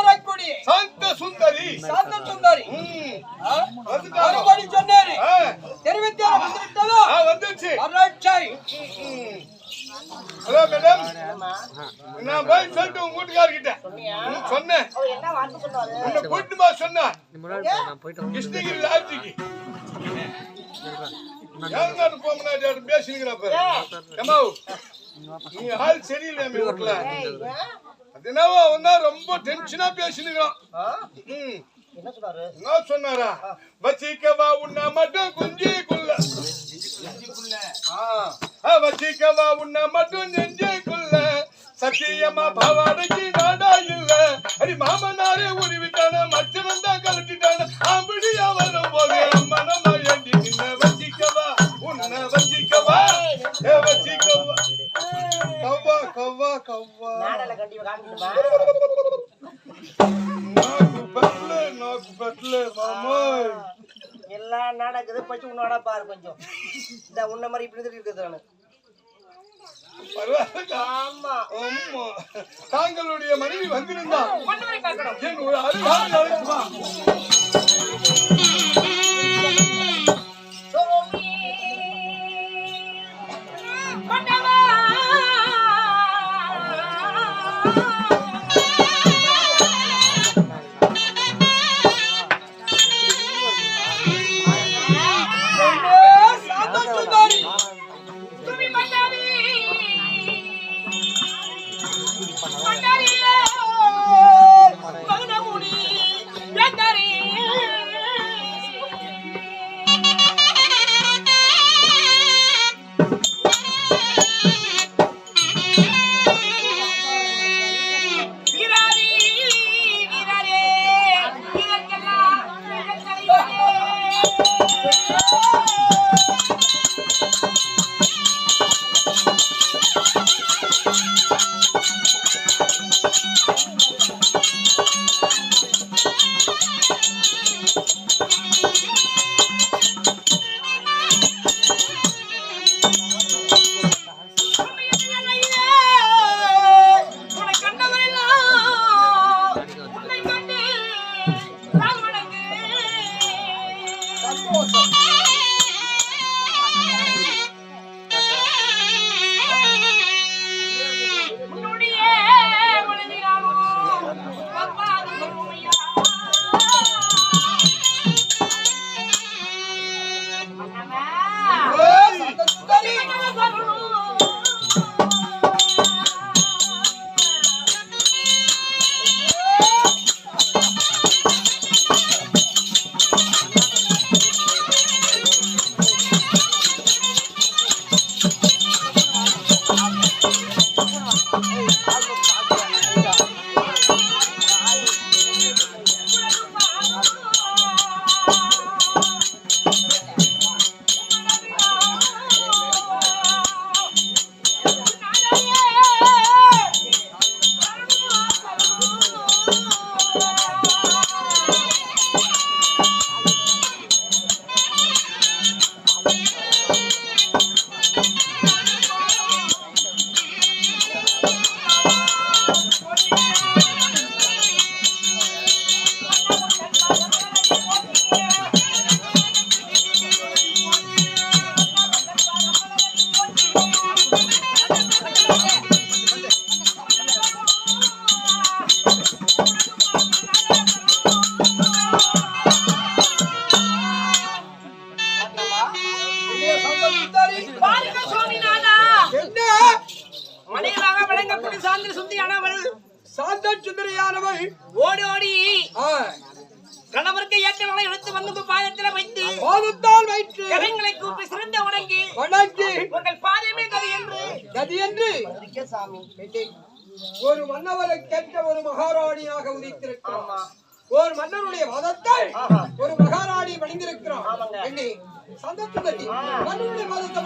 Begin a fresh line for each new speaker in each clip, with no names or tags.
வரக்கூடிய சாந்த சுந்தரி மறுபடி சொன்னாரு தெரிவித்தார் வந்துவிட்டதோ வந்துச்சு ஹலோ மேடம் நான் போய் சொல்லிட்டு உங்க வீட்டுக்காரர்கிட்ட சொன்னேன் உன்னை கூட்டுமா சொன்னா கிருஷ்ணகிரி லாட்ஜிக்கு யாருந்தாலும் போமனா பேசினுக்கிறப்ப நீ ஆள் சரியில்லை வீட்டுல அதனால வந்தா ரொம்ப டென்ஷனா பேசினுக்கிறான் என்ன சொன்னாரா வச்சிக்கவா உன்ன மட்டும் குஞ்சிக்குள்ள வச்சிக்கவா உன்ன மட்டும் நெஞ்சிக்குள்ள சத்தியமா பாவாடைக்கு நாடா இல்ல அடி மாமனாரே உருவிட்டான மச்சனம் தான் கலட்டிட்டான அப்படியா வரும் போது மனமா ஏண்டி நின்ன வச்சிக்கவா உன்ன வச்சிக்கவா வச்சிக்கவா கவ்வா கவ்வா கவ்வா நாக்கு பெட்ல மாமாய்
எல்லாம் நடக்குது பச்சு உன்னோட பாரு கொஞ்சம் இந்த உன்ன மாதிரி இப்படி இருக்குது
தாங்களுடைய மனைவி வந்திருந்தா ஒரு அருகாமல் அழைக்குமா
சுந்தரியானவள் ஓடி ஓடி கணவருக்கு ஏற்றவளை எடுத்து வந்து பாதத்தில் வைத்து கரங்களை கூப்பி சிறந்த வணங்கி உங்கள் பாதமே கதி என்று சாமி ஒரு மன்னவரை கேட்ட ஒரு மகாராணியாக உதித்திருக்கிறார். ஒரு மன்னனுடைய மதத்தை ஒரு மகாராணி பணிந்திருக்கிறார். சந்தோஷம் மன்னனுடைய மதத்தை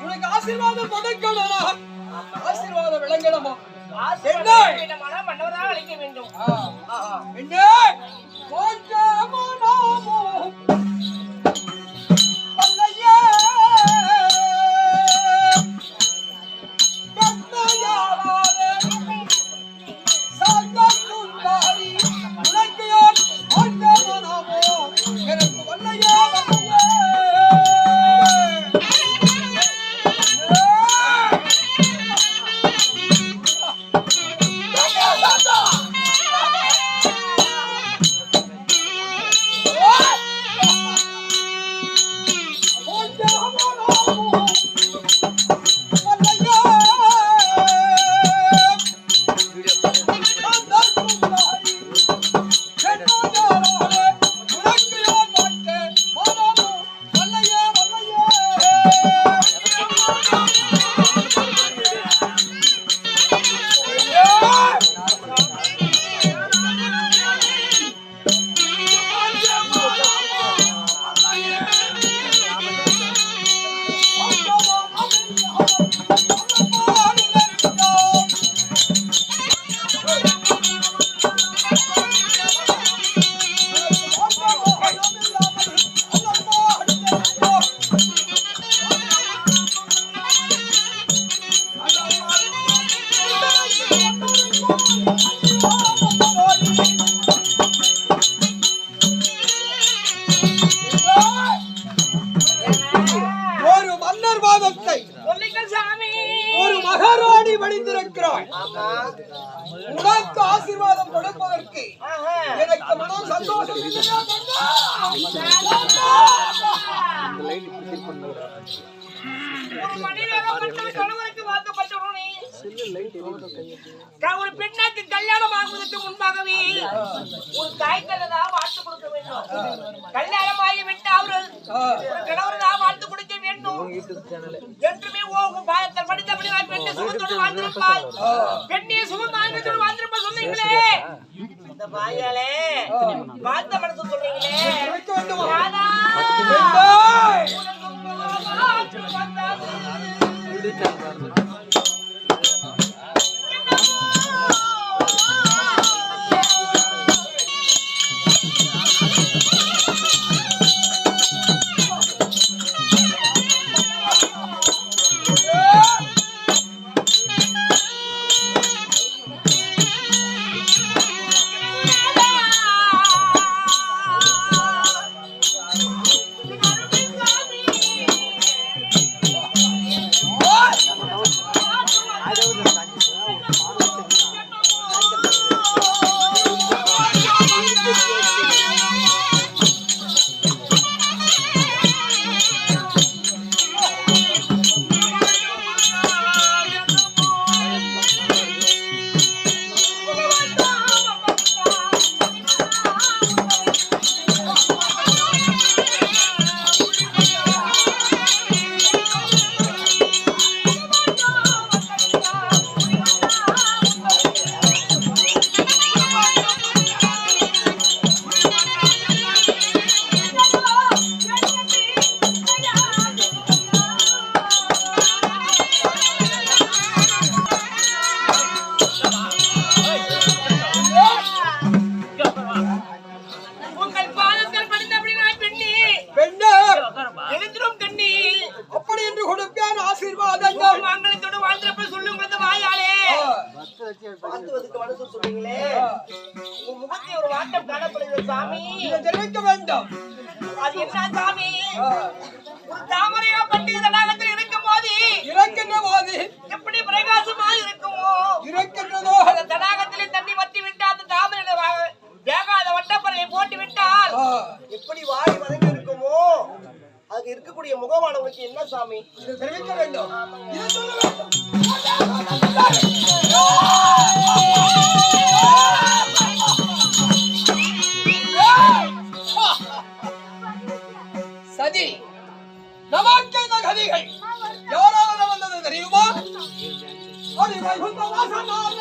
உனக்கு ஆசீர்வாதம் கொடுக்கணும். ஆசீர்வாதம் விளங்கணுமா? மன்னவராக அழைக்க வேண்டும்.
வந்தாய்.
ஆமா.
உனக்கு ஆசீர்வாதம் கொடுப்பதற்கு
ஆஹா.
எனக்கு மனம் சந்தோஷம் இல்லையா கண்ணா?
ஒரு மனிதனாகப்பட்ட கணவனுக்கு வாக்கப்பட்டவன் நீ. ஒரு பெண்ணாக்கு கல்யாணம் ஆகுவதற்கு முன்பாகவே ஒரு தாய்க்கல்தான் வாழ்த்து கொடுக்க வேண்டும். கல்யாணம் ஆகிவிட்டு அவர்கள் ஒரு கணவர் தான் வாழ்த்து கொடுக்க வேண்டும். என்றுமே பாயத்தில் படித்தபடி பெண்ணை சுகத்தோடு வாழ்ந்திருப்பாள். பெண்ணை சுகம் வாழ்ந்தோடு வாழ்ந்திருப்பா சொன்னீங்களே. இந்த பாயாலே வாழ்த்த மனசு சொல்றீங்களே. ராதா எப்படி பிரகாசமா இருக்குமோ இருக்கின்றதோ அந்த தடாகத்திலே தண்ணி வற்றி விட்டு அந்த தாமரை வேகாத வட்டப்பறையை போட்டு விட்டால் எப்படி வாடி வதங்கி இருக்குமோ அதுக்கு இருக்கக்கூடிய முகமானவனுக்கு என்ன சாமி இதை தெரிவிக்க வேண்டும். இதை சொல்ல வேண்டும்.
சதி நமக்கு இந்த கதிகள் யாராவது வந்தது தெரியுமா? அது வைகுந்த வாசனாக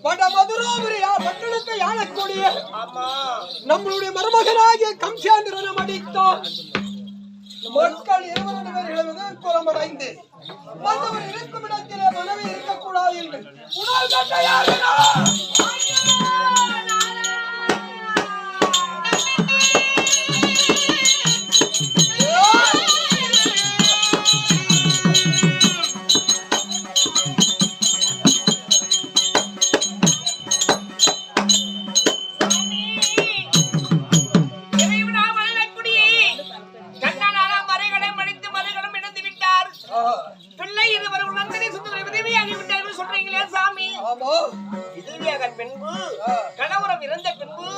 வட மதுராபுரியா பட்டணத்தை ஆளக்கூடிய
ஆமா
நம்மளுடைய மருமகனாகிய கம்சேந்திரனை அடித்தோம். மக்கள் 22 பேர்களும் குலமடைந்து மன்னவர் இருக்கும் இடத்திலே மனைவி இருக்கக்கூடாது என்று உணவு கட்டையாகினா
பின்பு கணவரம் இறந்த பின்பு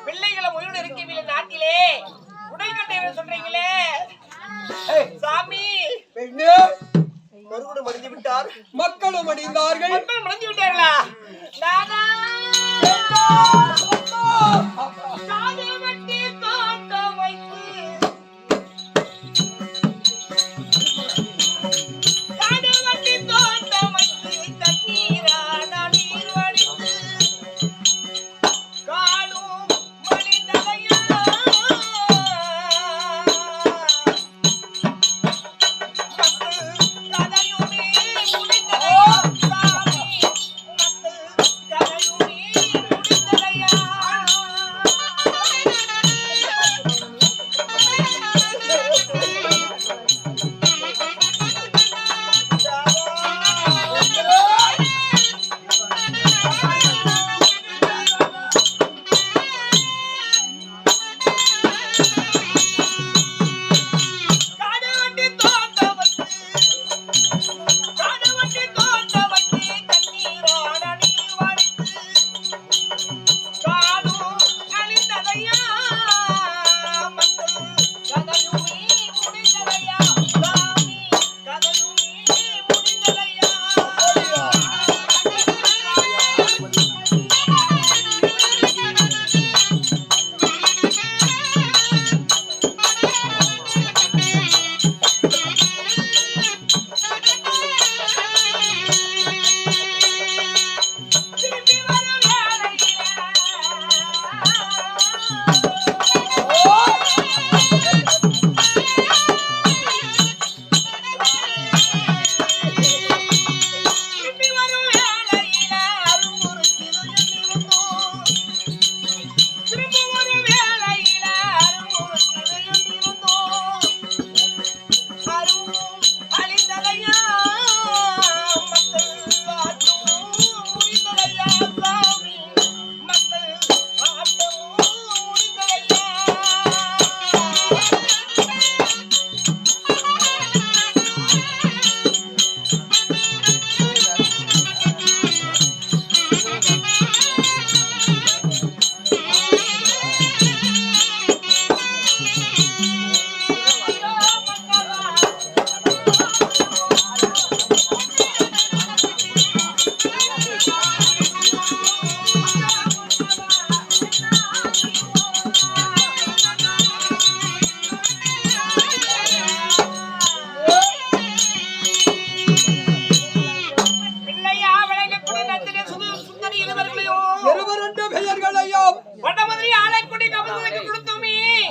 பிள்ளைகளை உயிரோடு இருக்கவில்லை நாட்டிலே உடல் கட்டை சொல்றீங்களே சாமி மறுபடியும் மடிந்து விட்டார்
மக்களும் அடிந்தார்கள்
மக்கள் மடிந்து விட்டார்களா நானா சாதவட்டி காக்க வைத்து சாதவட்டி தோட்ட வைத்து கண்ணீரான நீர் வடித்து காலும் மனிதனையா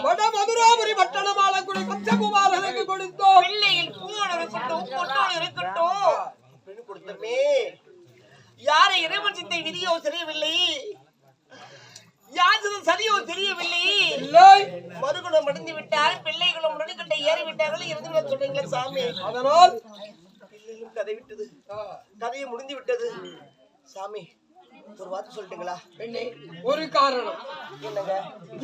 வடமதுராபுரி பட்டணம் ஆளக்கூடிய கம்சகுமாரனுக்கு கொடுத்தோம். பிள்ளையில் பூவோடு இருக்கட்டும் பொட்டோடு இருக்கட்டும் பெண் கொடுத்தமே யாரை இறைவன் சிந்தை விதியோ தெரியவில்லை, யாரு சரியோ தெரியவில்லை. மறுகுணம் அடைந்து விட்டார், பிள்ளைகளும் நடுக்கட்டை ஏறிவிட்டார்கள். இருந்து சொல்றீங்களா சாமி?
அதனால்
பிள்ளைகளும் கதை விட்டது, கதையை முடிந்து விட்டது. சாமி ஒரு வார்த்தை சொல்லிட்டுங்களா?
ஒரு காரணம்
என்னங்க?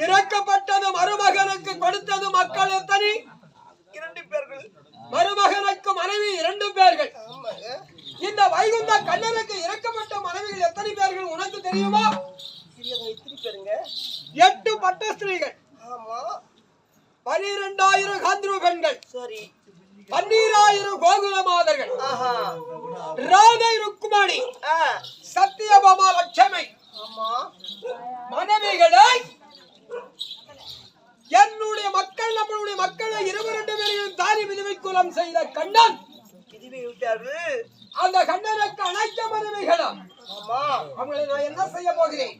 இறக்கப்பட்டது மருமகனுக்கு கொடுத்தது மக்கள் எத்தனை?
2 பேர்கள்.
மருமகனுக்கு மனைவி 2 பேர்கள். இந்த வைகுந்த கண்ணனுக்கு இறக்கப்பட்ட மனைவிகள் எத்தனை பேர்கள் உனக்கு தெரியுமா?
எத்தனை பேருங்க?
8 பட்ட ஸ்திரீகள்.
ஆமா.
12,000 காந்திரு பெண்கள்.
சரி.
12,000 கோகுல மாதர்கள்.
ஆஹா.
ராதை ருக்மணி, சத்தியபாமா லட்சுமி.
ஆமா.
மனைவிகளை என்னுடைய மக்கள், நம்மளுடைய மக்களை 22 பேரையும் தாலி விதவை குலம் செய்த கண்ணன்
விதவை விட்டார்கள்.
அந்த கண்ணனுக்கு அனைத்து மனைவிகளும்
ஆமா
அவங்களை நான் என்ன செய்ய போகிறேன்?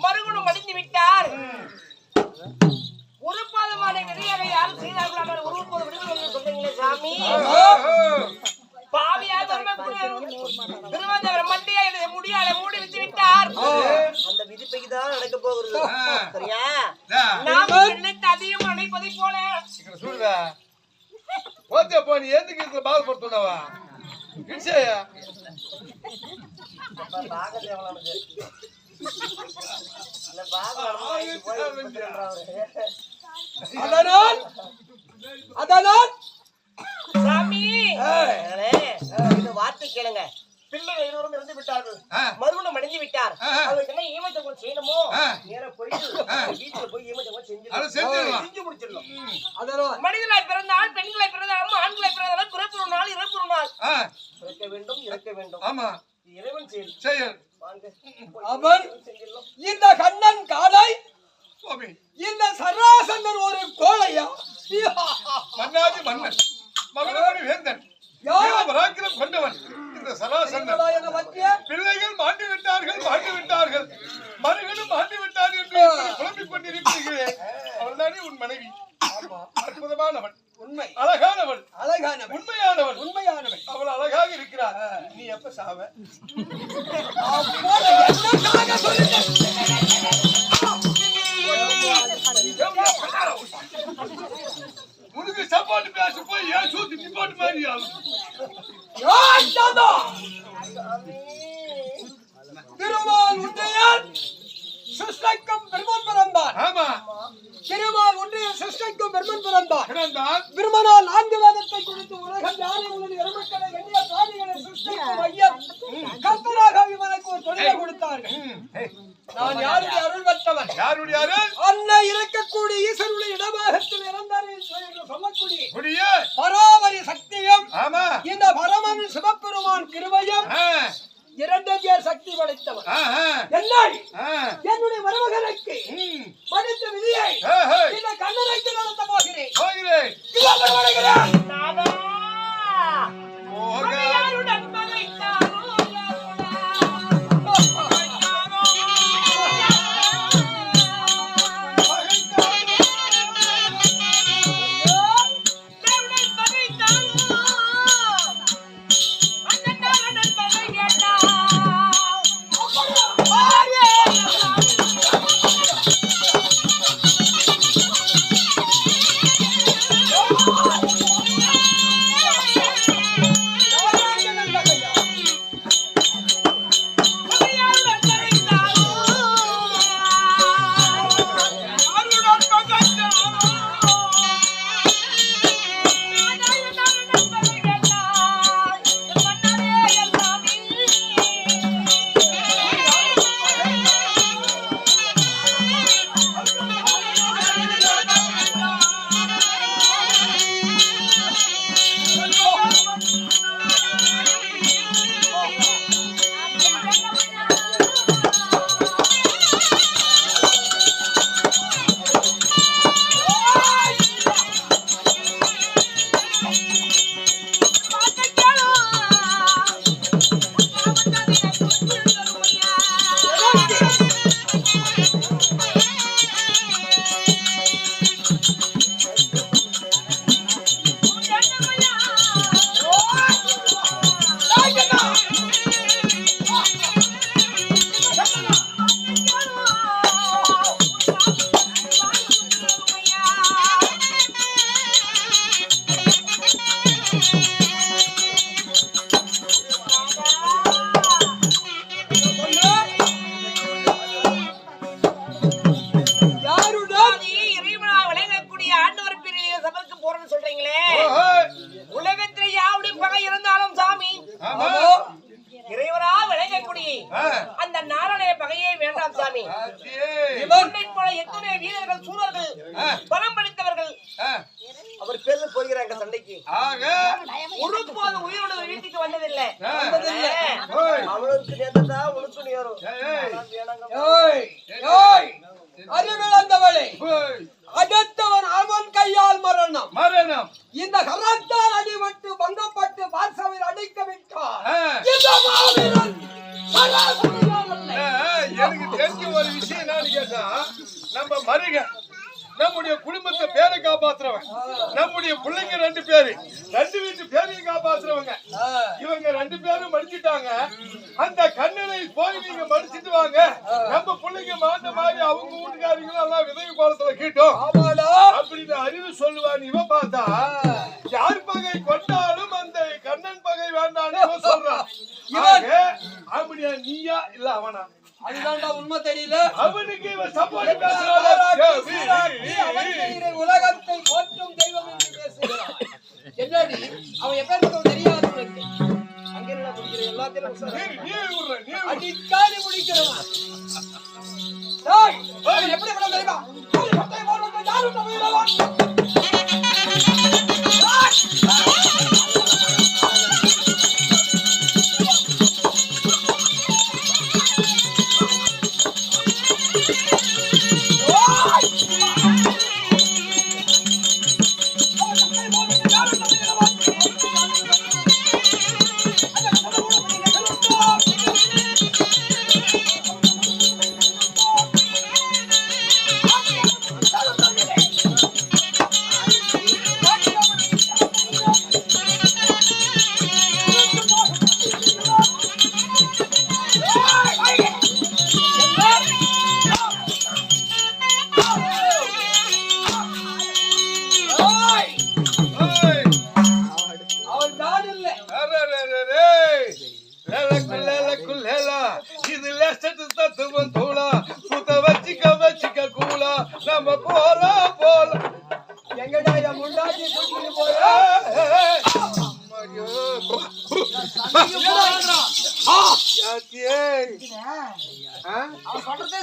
மறுகுணம் அடைந்து விட்டார். ஒரு பாதமான விதையாக யாரும் செய்தார்கள் உருவப்போது விடுதலை சொல்றீங்களே சாமி. பாவியாக திருவந்தவர் மண்டியா முடியால மூடி விட்டு விட்டார். அந்த விதிப்பைக்கு தான் நடக்க போகிறது. சரியா? நாம் நினைத்து அதிகம் நினைப்பதை போல
சொல்லுவா ஓகே போ. நீ எதுக்கு இதுல பாதப்படுத்துனவா கிட்சையா
அதனால்
சாமி வார்த்தை கேளுங்க. பிள்ளைகள் இருவரும் இருந்து விட்டார்கள். மறுகுணம் அடைந்து விட்டார். அவருக்கு என்ன ஈமச்சம் செய்யணுமோ நேர போயிட்டு வீட்டுல போய் ஈமச்சம் செஞ்சு முடிச்சிடணும். மனிதனாய் பிறந்தால் பெண்களாய் பிறந்தாலும் ஆண்களாய் பிறந்தாலும் பிறப்பு நாள் இறப்பு நாள் பிறக்க வேண்டும் இறக்க வேண்டும். ஆமா இறைவன் செயல்.
அவன் இந்த கண்ணன் காலை இந்த சராசந்தர் ஒரு கோழையா
மன்னாதி மன்னன் மகனமணி வேந்தன் கொண்டவன் இந்த சராசந்தன். பிள்ளைகள் மாண்டு விட்டார்கள் மருகனும் மாண்டு விட்டார் என்று குழம்பிக் கொண்டிருக்கிறீர்களே, அவள்தானே உன் மனைவி. அற்புதமானவன், உண்மை அழகானவன், உண்மையானவன். அவள் அழகாக இருக்கிறார். நீ எப்ப சாவ? உனக்கு சப்பாட்டு பேச போய் ஏன் சூத்தி நிப்பாட்டு மாதிரி
திருமால் உன்னையால் சிருஷ்டிக்கும் பெருமன் பிறந்தான்.
ஆமா,
திருமால் உன்னையால் சிருஷ்டிக்கும் பெருமன் பிறந்தான். பெருமனால் 4 வேதத்தை குறித்து உலகம் யாரை உனது எருமக்களை எண்ணிய பிராணிகளை சிருஷ்டிக்கும் ஐயர் கர்த்தராக இவனுக்கு ஒரு தொழிலை கொடுத்தார்கள். நான் யாருடைய அருள் பெற்றவன்?
யாருடைய அருள்?
அன்னை இருக்கக்கூடிய ஈஸ்வருடைய இடமாகத்தில் இறந்தார் என்று சொல்லக்கூடிய
போகிறேன் எங்க சண்டைக்கு.
ஆக
ஒருபோது உயிரோட வீட்டுக்கு வந்ததில்லை.
ஓய்
அவளுக்கு நேர்ந்ததா உனக்கு நேரும்.
ஏய் ஏய் அறிவிழந்தவளே,
ஓய்
அடுத்தவன் அவன் கையால் மரணம்.
மரணம்
இந்த கரத்தால் அடிபட்டு பங்கப்பட்டு பார்சவில் அடிக்க விட்டார்.
ஆ.
இந்த மாவீரன் சராசரியானவன்.
எனக்கு தெரிஞ்ச ஒரு விஷயம் என்னன்னு கேட்டா, நம்ம மருக நம்முடைய குடும்பத்தை பேரை காப்பாத்துறவன், நம்முடைய பிள்ளைங்க 2 பேரு 2 வீட்டு பேரையும் காப்பாத்துறவங்க. இவங்க 2 பேரும் மடிச்சிட்டாங்க. அந்த கண்ணனை போய் நீங்க மடிச்சிட்டு வாங்க, நம்ம பிள்ளைங்க மாண்ட மாதிரி அவங்க வீட்டுக்காரங்களும் எல்லாம் விதவி கோலத்துல கேட்டோம் அப்படின்னு அறிவு சொல்லுவான். இவன் பார்த்தா யார் பகை கொண்டாலும் அந்த கண்ணன் பகை வேண்டான்னு இவன் சொல்றான். அப்படியா நீயா இல்ல அவனா?
அதுதான்டா உண்மை தெரியல.
அவனுக்கு இவன் சப்போர்ட் பேசுறான்.
உலகத்தை போற்றும் தெய்வம் என்று பேசுகிறான். என்னடி அவன் எப்பேற்பட்டவன் தெரியாது உனக்கு? அங்கே என்ன குடிக்கிற எல்லாத்தையும் அடிக்காடி முடிக்கிறவன். டேய், அவன் எப்படி விட தெரியுமா? அவன் சட்டை போடுறது யாரும் நம்பிடுவான்.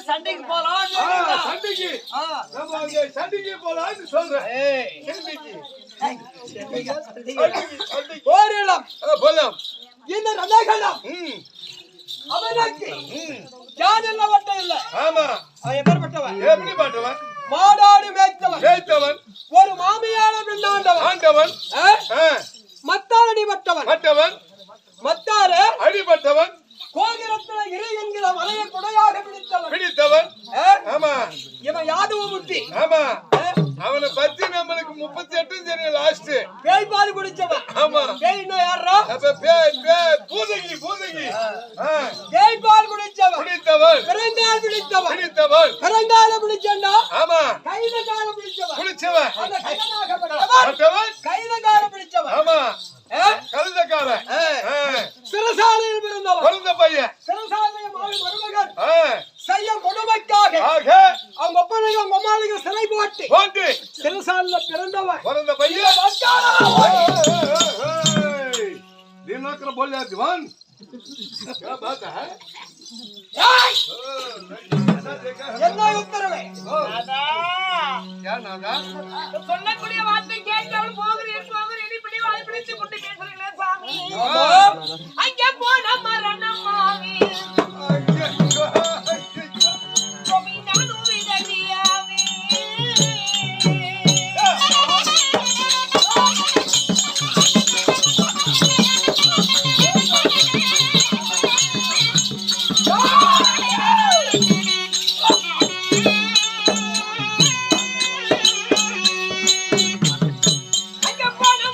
சண்டைக்கு போலாம்.
சண்டைக்கு போலான்னு சொல்றேன். போலாம்.
இந்த ரதகலம் அவனுக்கு யாதெல்ல வட்டம் இல்ல.
ஆமா,
அவன் எப்பேற்பட்டவன்?
எப்படி பாட்டவன்?
மாடாடு மேய்த்தவன், ஒரு மாமியான பின்னாண்டவன்,
ஆண்டவன்,
மத்தால் அடிபட்டவன்,
மத்தால அடிபட்டவன்,
கோகிரத்துல இறை என்கிற மலையை கொடையாக
பிடித்தவன். ஆமா,
இவன் யாதவ முத்தி.
ஆமா, அவனை பத்தி நம்மளுக்கு 38 தெரியும். லாஸ்ட்
பேய் பால் குடிச்சவன்.
ஆமா,
பேய் இன்னும் யாரா?
பூதகி
பேய் பால் குடிச்சவன்,
பிடித்தவன்,
பிறங்கால் பிடித்தவன், பிறங்கால பிடிச்சண்டா.
ஆமா,
கைத கால பிடிச்சவன்,
பிடிச்சவன்,
அந்த கைதனாகப்பட்டவன் கைத கால பிடிச்சவன்.
ஆமா, கழுதக்கார
சிறசாலையில் பிறந்தவன்,
பிறந்த பையன்,
சிறசாலைய மருமகன் செய்ய கொடுமைக்காக அவங்க ஒப்பனையும் அவங்க அம்மாளையும் சிலை போட்டு சிறசாலையில பிறந்தவன்,
பிறந்த பையன். दिनकर बोल जा दीवान क्या बात है?
என்ன உத்தரவே?
क्या नादा?
சொல்லக்கூடிய வார்த்தை கேட்டவள் போகிறேன் இப்படி வாய் பிடிச்சு கொண்டு பேசுறீங்களே சாமி. அங்கே போன மரணம் மாமி அங்கே போன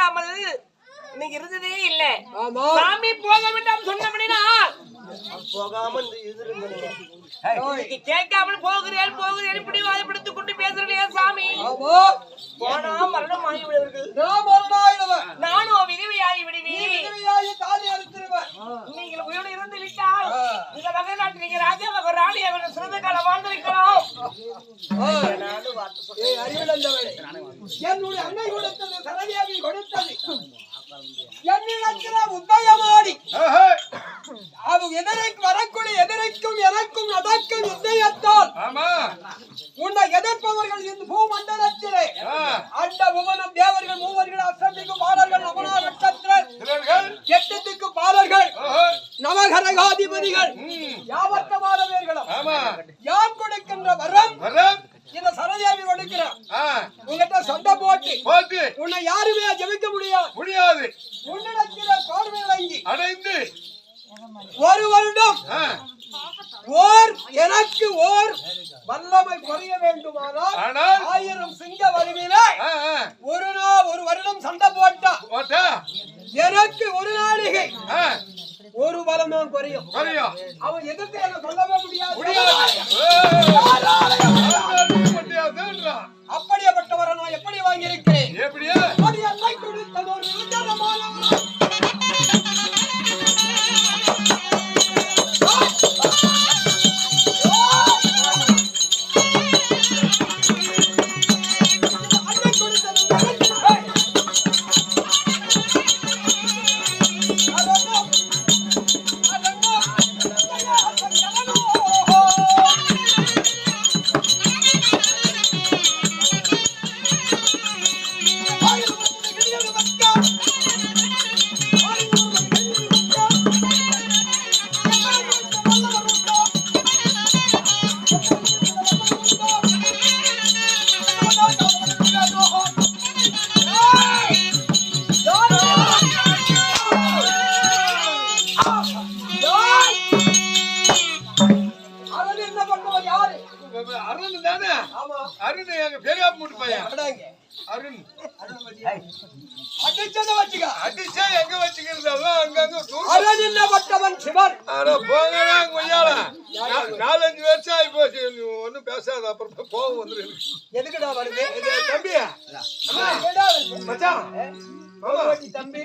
கேட்காமல் நீங்க இருந்ததே இல்ல.
ஆமா.
சாமி போக வேண்டாம் சொன்னபடினா
போகாம
இன்னைக்கு கேட்காமல் போகிறேன் இப்படி வாதப்படுத்திக் கொண்டு பேசுறேன் சாமி.
ஆமா.
போனா மரணம் ஆகி விடுவீர்கள்.
நான் மரணாயிடுவேன்.
நானும் விதவையாகி விடுவேன்.
விதவையாகி தாலி அறுத்துருவேன்.
நீங்கள் உயிரோடு இருந்து விட்டால் இந்த வகை நாட்டில் நீங்க ராஜாவாக ராணியாக சிறந்த காலம் வாழ்ந்திருக்கலாம்.
ஏய் அறிவிழந்தவளே, என்னுடைய அன்னை கொடுத்தது சரதேவி கொடுத்தது என்னிடத்தில் உதயமாடி அவன் எதிரைக்கு வரக்கூடிய எதிரைக்கும் எனக்கும் நடக்கும் யுத்தத்தால் உன்னை எதிர்ப்பவர்கள் இந்த பூமண்டலத்திலே அண்ட புவனம் தேவர்கள் மூவர்கள் அசம்பிக்கும் பாலர்கள் நவனா நட்சத்திரர் எட்டத்துக்கு பாலர்கள் நவகரகாதிபதிகள் யாவர்த்தமானவர்களும் யான் கொடுக்கின்ற வரம் இந்த சரதேவி கொடுக்கிறான். உங்ககிட்ட சண்டை போட்டு உன்னை யாருமே ஜெயிக்க முடியாது. உன்னிடத்திலே பார்வை அடைந்து ஒரு வருடம் எனக்கு ஓர் வல்லமை குறைய வேண்டுமானால் 1000 சிங்க வலிமையில ஒரு வருடம் சண்டை போட்டா எனக்கு ஒரு நாளிகை ஒரு பலமும் குறையும். அவன் எதிர்த்து என்ன சொல்லவே முடியாது. அப்படியேப்பட்டவரை நான் எப்படி வாங்கியிருக்கிறேன்?
அருண் எங்க பெரிய மூட்டு பையன் அருண் அடிச்சா எங்க வச்சுக்கிறது
அங்கங்க சிவன்
போங்கடா கொய்யால 4-5 வருஷம் ஆகி போச்சு. ஒன்னும் பேசாத அப்புறம் கோவம் வந்துரு.
எதுக்குடா வருது
தம்பி மச்சான்
தம்பி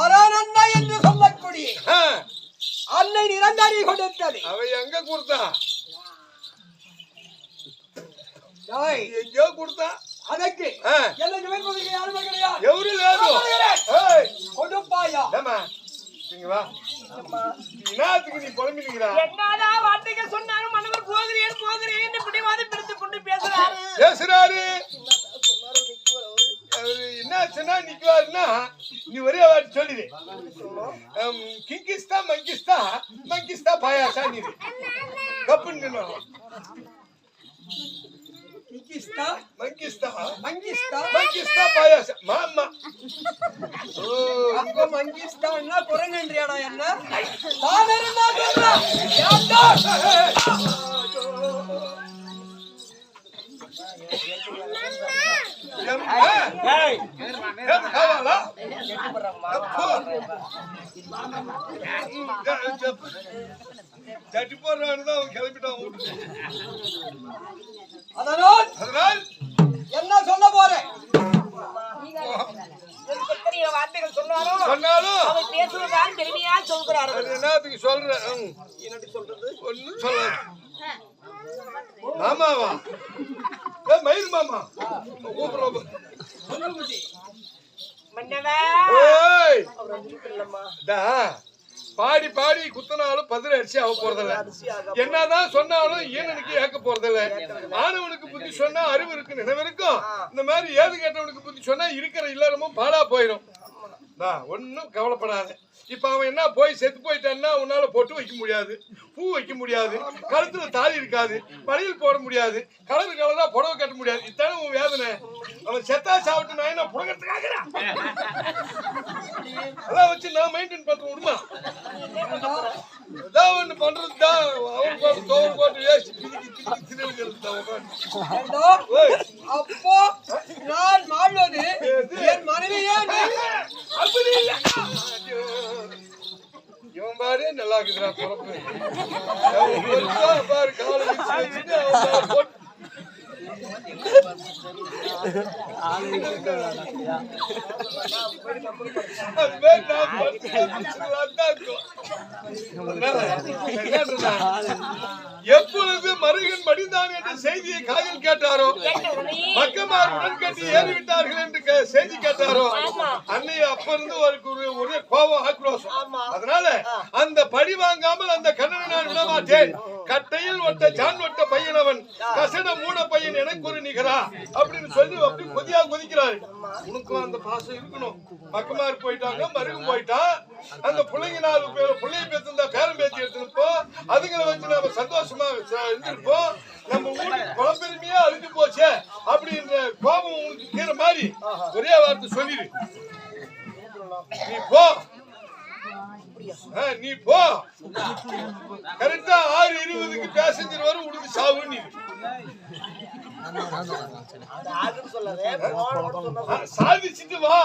அரண் என்று சொல்லக்கூடிய அன்னை நிரந்தரி கொடுத்தது.
அவ எங்க கொடுத்தா?
எங்கயோ கொடுத்தா. அதுக்கு என்ன நினைப்பதற்கு யாருமே கிடையாது.
எவரு லேது
கொடுப்பாயா?
இங்க வா. என்னத்துக்கு நீ புலம்பிக்கிறா?
என்னதான் வார்த்தைகள் சொன்னாலும் மனவர் போகிறேன் பிடிவாதம் பிடித்துக் கொண்டு பேசுறாரு.
என்னாச்சுன்னா நிக்குவாருன்னா நீ ஒரே வாட்டி சொல்லிடு. கிங்கிஸ்தா மங்கிஸ்தா பாயாசா நீ கப்புன்னு மங்கிஸ்தா பாயாசா மாமா.
மங்கிஸ்தான்னா குரங்கன்றியாடா என்ன?
சட்டி போடுறான்னு அவன் கிளம்பிட்டான் வீட்டுக்கு.
அதனால் என்ன சொல்ல போறேன்?
வார்த்தைகள் சொன்னாலும் அவன் பேசுவதான் பெருமையா சொல்கிறாரு.
என்னத்துக்கு சொல்ற?
என்னடி சொல்றது?
ஒன்னும் சொல்ல மாமாவா மயில் மாமா பாடி பாடி குத்தனாலும் பதில் அரிசி ஆக போறதில்ல. என்னதான் சொன்னாலும் ஈனனுக்கு ஏக்க போறதில்ல. ஆனவனுக்கு புத்தி சொன்னா அறிவு இருக்கு நினைவு இருக்கும். இந்த மாதிரி ஏது கேட்டவனுக்கு புத்தி சொன்னா இருக்கிற இல்லறமும் பாழா போயிடும். ஒன்னும் கவலைப்படாத. இப்ப அவன் என்ன போய் செத்து போயிட்டான்னா உன்னால பொட்டு வைக்க முடியாது, பூ வைக்க முடியாது, கழுத்துல தாலி இருக்காது, வளையல் போட முடியாது, கலரா புடவை கட்ட முடியாது. இத்தானே உன் வேதனை. அவன் செத்தா சாப்பிட்டு நான் என்ன புடங்கிறதுக்காக அதான் வச்சு நான் மெயின்டைன் பண்ற விடுமா? ஏதாவது ஒண்ணு பண்றதுதான் அவர் தோல் போட்டு வேஸ்ட்
ஏண்டா? அப்போ நான் வாழ்வது என் மனைவியே நீ.
அப்படி இல்ல. இவன் பாரு நல்லா இருக்குதுடா பொறப்பு. பாரு காலை வச்சுட்டு அவன் பாரு போட்டு எப்பொழுது மருகன் மடிந்தான் என்ற செய்தியை காதில் கேட்டாரோ, மக்கமார் உடன்கட்டி ஏறிவிட்டார்கள் என்று செய்தி கேட்டாரோ, அன்னை அப்ப இருந்து ஒரே கோபம் ஆக்ரோஷம். அதனால அந்த பழி வாங்காமல் அந்த கண்ணனை நான் விடமாட்டேன். கட்டையில் ஒட்ட ஜான் ஒட்ட பையனவன் கசட மூட பையன் எனக்கு ஒரு நிகரா அப்படின்னு சொல்லி அப்படி கொதியா கொதிக்கிறாரு. உனக்கும் அந்த பாசம் இருக்கணும். மக்கமார் போயிட்டாங்க, மருகும் போயிட்டான். அந்த பிள்ளைங்க 4 பேர் பிள்ளைய பேத்திருந்தா பேரம் பேத்தி எடுத்துருப்போம். அதுங்களை வச்சு நம்ம சந்தோஷமா இருந்திருப்போம். நம்ம ஊருக்கு குழம்பெருமையா அழிஞ்சு போச்சே அப்படின்ற கோபம் உனக்கு கீற மாதிரி ஒரே வார்த்தை சொல்லிடு. நீ போ, நீ போ. கரெக்டா 6:20க்கு பேசஞ்சர் வரும். உனக்கு சாவு. நீ சாதிச்சுட்டு வா.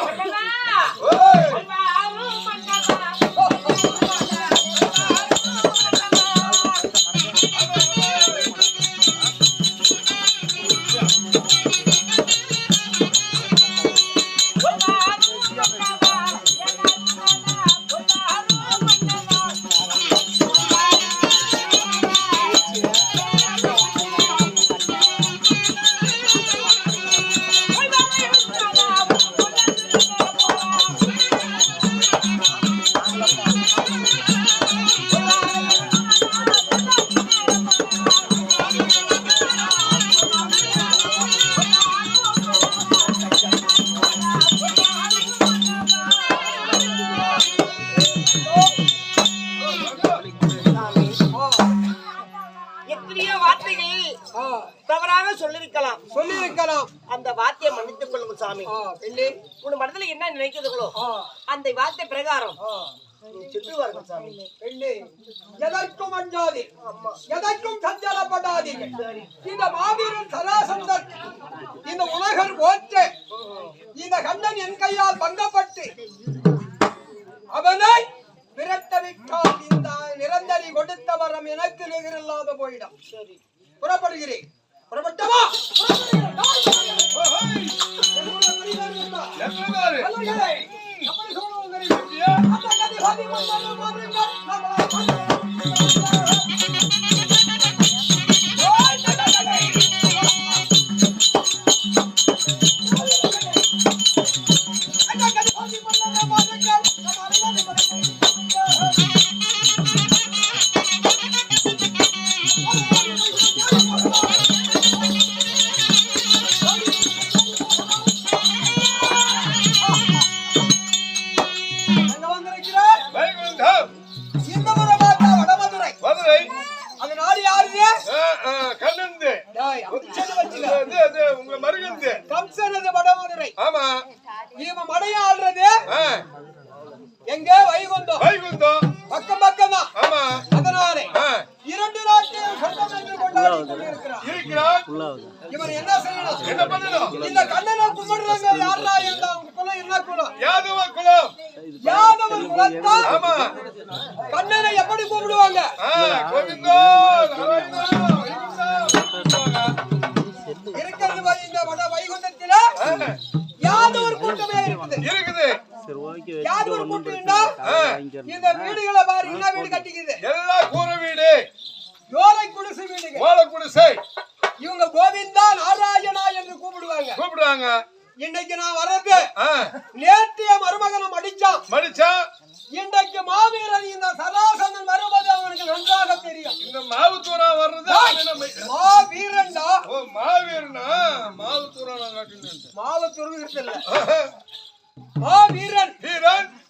சொல்லிருக்கலாம்.
அந்த வார்த்தையை மன்னித்துக் கொள்ளுங்க சாமி. உன் மனதில் என்ன நினைக்கிறீர்களோ அந்த வார்த்தை பிரகாரம் செல்லுவார்கள் சாமி.
எதற்கும் அஞ்சாதே, எதற்கும் சஞ்சலப்படாதே. இந்த மாபெரும் சராசந்தர் இந்த உலகர் போற்ற இந்த கண்ணன் என் கையால் பங்கப்பட்டு அவனை விரட்டவிட்டால் இந்த நிரந்தரி கொடுத்த வரம் எனக்கு நிகரில்லாத போயிடும். சரி, புறப்படுகிறேன். புறப்பட்டவா எங்க வைகுந்தம் பக்கம் பக்கம் தான். அதனாலே 2 நாட்கள் சொந்தம் கொண்டாடி கொண்டிருக்கிறார். இவன் என்ன செய்யணும், என்ன பண்ணணும்? இந்த கண்ணனை கும்பிடுறாங்க. யாரா இருந்தா உங்க குலம் என்ன குலம்? யாதவ குலம். யாதவ குலத்தா கண்ணனை எப்படி கூப்பிடுவாங்க? கோவிந்தா நாராயணா இருக்கிறது. இந்த வட வைகுந்தத்தில யாதவர் கூட்டமே இருக்குது. யாதவர் கூட்டம்னா இந்த வீடுகளை பாரு. என்ன வீடு கட்டிக்குது? எல்லாம் கூரை வீடு, யோலை குடிசை வீடுங்க. ஓலை குடிசை. இவங்க கோவிந்தா நாராயணா என்று கூப்பிடுவாங்க. இன்னைக்கு நான் வர்றது நேற்றைய மருமகனை மடிச்சான். இன்றைக்கு மாவீரன் இந்த சராசந்தன் வருவது அவனுக்கு நன்றாக தெரியும். இந்த மாவுத்தூரா வர்றது மாவீரன்டா. மாவீரனா? மாவுத்தூரா மாவுத்தூர் இருக்குல்ல, மாவீரன்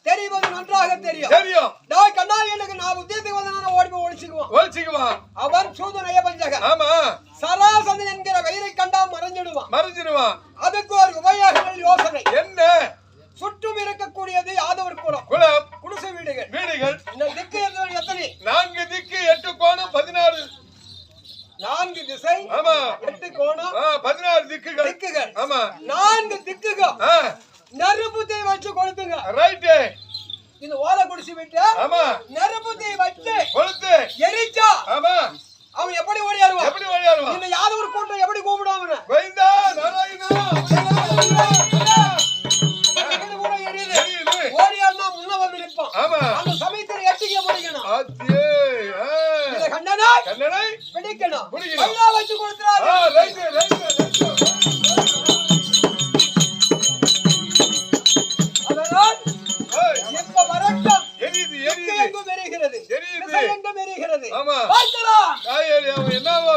தெரிவது நன்றாக தெரியும். கண்ணாடிகளுக்கு நான் உத்தியத்துக்கு வந்து ஓடி போய் ஒழிச்சுக்குவான். அவன் சூது நயபஞ்சகன். சராசந்தன் என்கிற வயிறை கண்டா மறைஞ்சிடுவான். அதுக்கு ஒரு உபயோக யோசனை என்ன? சுற்றும் இருக்கக்கூடியது யாதவர் குலம். குடிசை வீடுகள். இந்த திக்கு எத்தனை? 4 திசை,
ஆமா
8 கோணம்,
16 திக்குகள்.
திக்குகள்.
ஆமா
4 திக்குகள் நெருப்பு தீ வச்சு கொளுத்துங்க.
ரைட்.
இந்த ஓலை குடிச்சு விட்டு
ஆமா
நெருப்பு தீ வச்சு
கொளுத்து.
எரிச்சா
ஆமா
அவன் எப்படி ஓடியாருவான்?
எப்படி ஓடியாருவான்?
இந்த யாதவ ஒரு கூட்டம் எப்படி கூப்பிடுவாங்க?
கோவிந்தா நாராயணா
ஓடியாருனா முன்ன வந்து நிற்பான்.
ஆமா
அந்த சமயத்தில் எட்டிக்க முடிக்கணும்.
ஆத்தியே
இந்த கண்ணனை
கண்ணனை
பிடிக்கணும்.
பிடிக்கணும்.
பல்லா வச்சு கொடுத்துறாரு.
Right right.
அதனால் இப்ப வரட்டும்.
எரியுது
எங்கும் எரிகிறது.
எரியுது.
திசை எங்கும் எரிகிறது.
ஆமா
பார்க்கலாம்.
அவன் என்னவோ